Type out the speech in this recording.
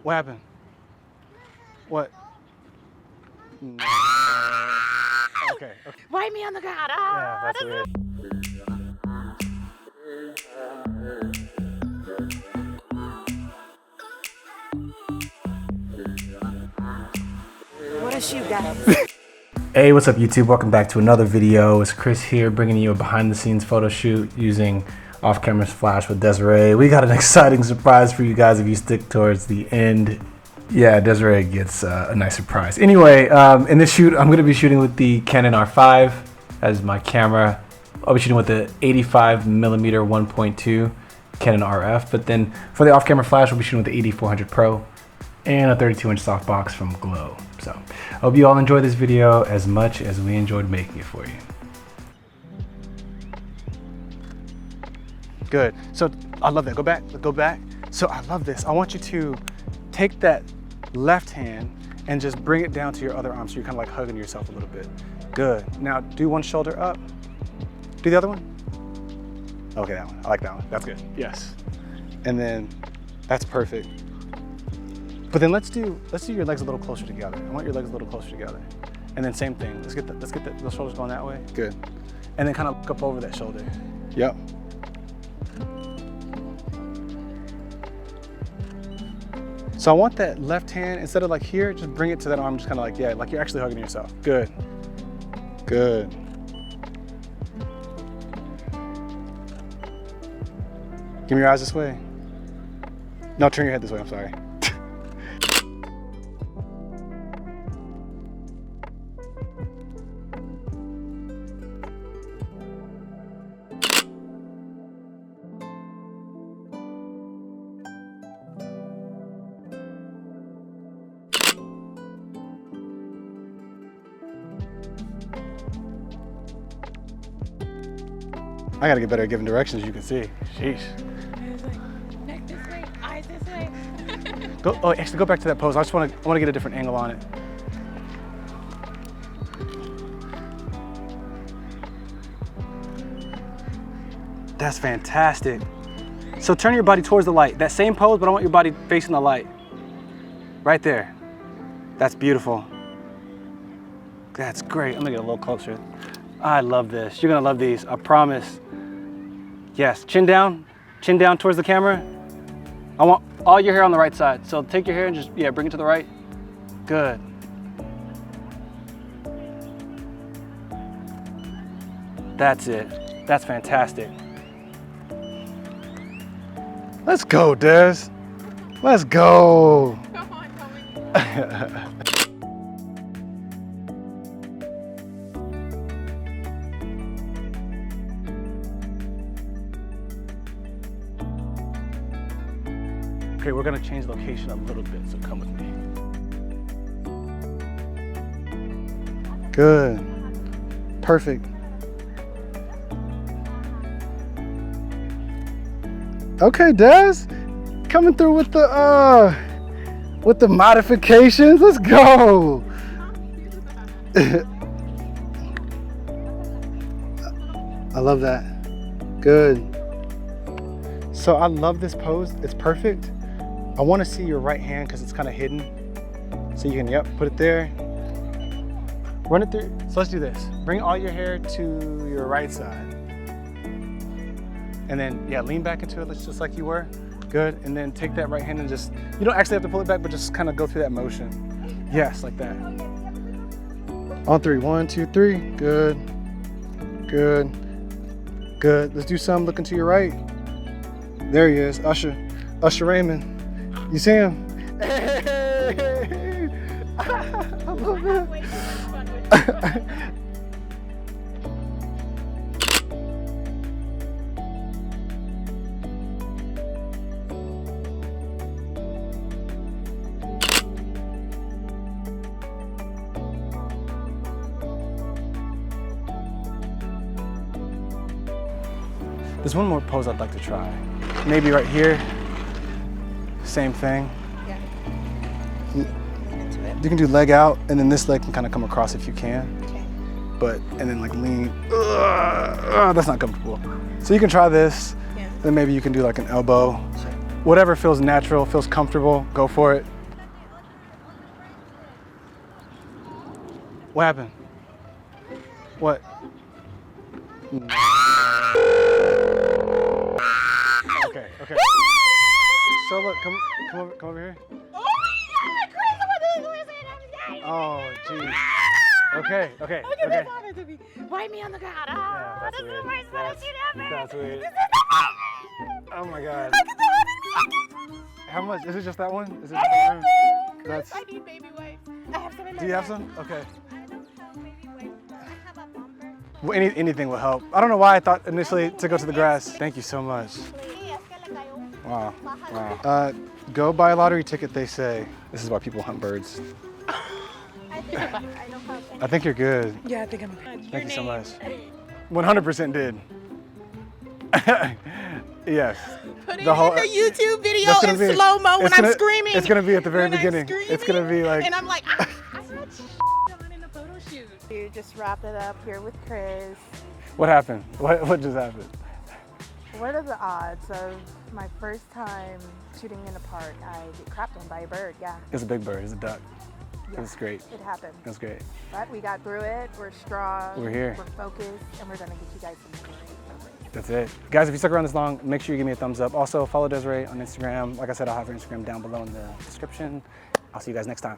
What happened? What? No. Okay. Wipe me on the ground. Yeah, that's weird. What a shoot, guys. Hey, what's up YouTube? Welcome back to another video. It's Chris here bringing you a behind the scenes photo shoot using off-camera flash with Desiree. We got an exciting surprise for you guys if you stick towards the end. Yeah, Desiree gets a nice surprise. Anyway, in this shoot, I'm going to be shooting with the Canon R5 as my camera. I'll be shooting with the 85mm 1.2 Canon RF, but then for the off-camera flash, we'll be shooting with the AD400 Pro and a 32-inch softbox from Glow. So I hope you all enjoy this video as much as we enjoyed making it for you. Good. So I love that. Go back. So I love this. I want you to take that left hand and just bring it down to your other arm so you're kind of like hugging yourself a little bit. Good. Now do one shoulder up. Do the other one. Okay, that one. I like that one. That's good. Yes. And then that's perfect. But then let's do your legs a little closer together. I want your legs a little closer together. And then same thing. Let's get the shoulders going that way. Good. And then kind of look up over that shoulder. Yep. So I want that left hand, instead of like here, just bring it to that arm, just kind of like, yeah, like you're actually hugging yourself. Good. Good. Give me your eyes this way. No, turn your head this way, I'm sorry. I gotta get better at giving directions, you can see. Sheesh. It's like, neck this way, eyes this way. Actually go back to that pose. I want to get a different angle on it. That's fantastic. So turn your body towards the light. That same pose, but I want your body facing the light. Right there. That's beautiful. That's great. I'm gonna get a little closer. I love this. You're gonna love these, I promise. Yes, chin down towards the camera. I want all your hair on the right side. So take your hair and just, yeah, bring it to the right. Good. That's it. That's fantastic. Let's go, Des. Let's go. Come on, come on. Okay, we're gonna change location a little bit, so come with me. Good. Perfect. Okay, Des, coming through with the modifications. Let's go. I love that. Good. So I love this pose. It's perfect. I want to see your right hand because it's kind of hidden. So you can, yep, put it there. Run it through. So let's do this. Bring all your hair to your right side. And then, yeah, lean back into it just like you were. Good. And then take that right hand and just, you don't actually have to pull it back, but just kind of go through that motion. Yes, like that. On three. 1, 2, 3. Good. Good. Good. Let's do some looking to your right. There he is. Usher Raymond. You see him? Hey! I love that. There's one more pose I'd like to try. Maybe right here. Same thing. Yeah. You can do leg out, and then this leg can kind of come across if you can. Okay. But, and then like lean. That's not comfortable. So you can try this. Yeah. Then maybe you can do like an elbow. Sure. Whatever feels natural, feels comfortable, go for it. What happened? What? Okay, okay. So look, come over here. Oh, jeez. Okay. This happened to me. Wipe me on the ground. Oh, That's this is weird. the worst photoshoot ever. That's weird. This is Oh my god. How could that happen to me? How much? Is it just that one? Is it just that one? That's. I need baby wipes. I have some in my Do you have bag. some? Okay. I don't have baby wipes. I have a bumper. Well, anything will help. I don't know why I thought initially to go to the grass. Thank you so much. Wow. Wow. Go buy a lottery ticket, they say. This is why people hunt birds. I think you're good. Yeah, I think I'm good. Thank you so much. 100% did. Yes. Putting The whole- in the YouTube video That's gonna in be- slow-mo when it's I'm gonna- screaming. It's gonna be at the very When I'm beginning. It's gonna be like. And I'm like, I had on in the photo shoot. You just wrapped it up here with Chris. What happened? What just happened? What are the odds of my first time shooting in a park, I get crapped on by a bird? Yeah, It's a big bird. It's a duck. yeah. It was great. It happened. It was great. But we got through it. We're strong. We're here. We're focused, and we're gonna get you guys some great memories. That's it. Guys, if you stuck around this long, make sure you give me a thumbs up. Also, follow Desiree on Instagram. Like I said, I'll have her Instagram down below in the description. I'll see you guys next time.